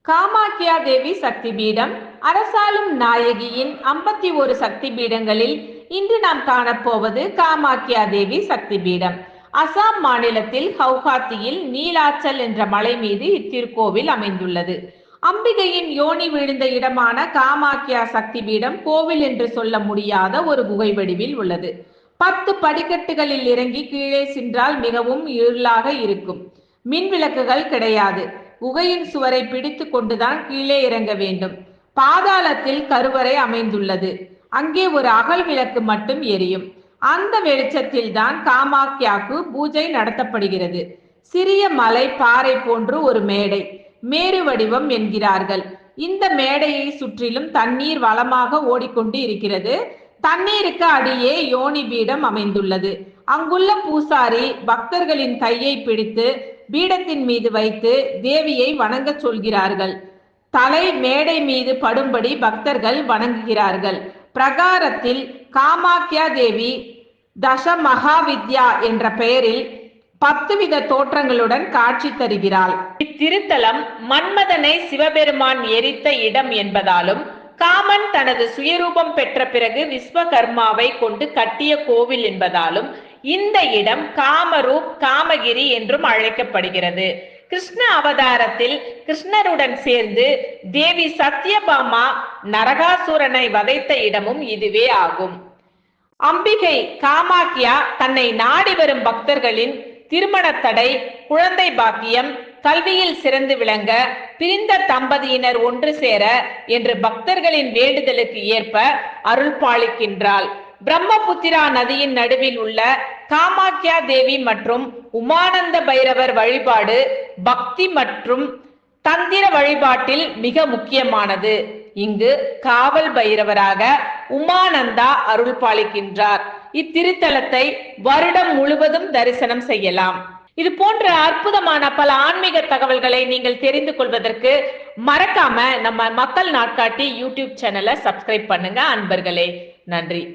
காமாக்கியா தேவி சக்தி பீடம் அரசாளும் நாயகியின் 51 சக்தி பீடங்களில் இன்று நாம் காணப்போவது காமாக்கியா தேவி சக்தி பீடம். அசாம் மாநிலத்தில் ஹவுகாத்தியில் நீலாச்சல் என்ற மலை மீது இத்திருக்கோவில் அமைந்துள்ளது. அம்பிகையின் யோனி விழுந்த இடமான காமாக்கியா சக்தி பீடம் கோவில் என்று சொல்ல முடியாத ஒரு குகை வடிவில் உள்ளது. 10 படிக்கட்டுகளில் இறங்கி கீழே சென்றால் மிகவும் இருளாக இருக்கும். மின் விளக்குகள் கிடையாது. குகையின் சுவரை பிடித்து கொண்டுதான் கீழே இறங்க வேண்டும். பாதாளத்தில் கருவறை அமைந்துள்ளது. அங்கே ஒரு அகல் விளக்கு மட்டும் எரியும். அந்த வெளிச்சத்தில் தான் காமாக்கியாக்கு பூஜை நடத்தப்படுகிறது. சிறிய மலை பாறை போன்று ஒரு மேடை, மேரு வடிவம் என்கிறார்கள். இந்த மேடையை சுற்றிலும் தண்ணீர் வளமாக ஓடிக்கொண்டு இருக்கிறது. தண்ணீருக்கு அடியே யோனி பீடம் அமைந்துள்ளது. அங்குள்ள பூசாரி பக்தர்களின் கையை பிடித்து பீடத்தின் மீது வைத்து தேவியை வணங்க சொல்கிறார்கள். தலை மேடை மீது படும்படி பக்தர்கள் வணங்குகிறார்கள். பிரகாரத்தில் காமாக்கியா தேவி தச மகாவித்யா என்ற பெயரில் 10 வித தோற்றங்களுடன் காட்சி தருகிறாள். இத்திருத்தலம் மன்மதனை சிவபெருமான் எரித்த இடம் என்பதாலும் காமன் தனது சுயரூபம் பெற்ற பிறகு விஸ்வகர்மாவை கொண்டு கட்டிய கோவில் என்பதாலும் இந்த இடம் காமரூப் காமகிரி என்றும் அழைக்கப்படுகிறது. கிருஷ்ண அவதாரத்தில் கிருஷ்ணருடன் சேர்ந்து தேவி சத்யபாமா நரகாசுரனை வதைத்த இடமும் இதுவே ஆகும். அம்பிகை காமாக்கியா தன்னை நாடி வரும் பக்தர்களின் திருமண தடை, குழந்தை பாக்கியம், கல்வியில் சிறந்து விளங்க, பிரிந்த தம்பதியினர் ஒன்று சேர என்று பக்தர்களின் வேண்டுதலுக்கு ஏற்ப அருள் பாலிக்கின்றாள். பிரம்மபுத்திரா நதியின் நடுவில் உள்ள காமாக்கியா தேவி மற்றும் உமானந்த பைரவர் வழிபாடு பக்தி மற்றும் தந்திர வழிபாட்டில் மிக முக்கியமானது. இங்கு காவல் பைரவராக உமானந்தா அருள் பாலிக்கின்றார். இத்திருத்தலத்தை வருடம் முழுவதும் தரிசனம் செய்யலாம். இது போன்ற அற்புதமான பல ஆன்மீக தகவல்களை நீங்கள் தெரிந்து கொள்வதற்கு மறக்காம நம்ம மக்கள் நாட்காட்டி யூடியூப் சேனலை சப்ஸ்கிரைப் பண்ணுங்க அன்பர்களே. நன்றி.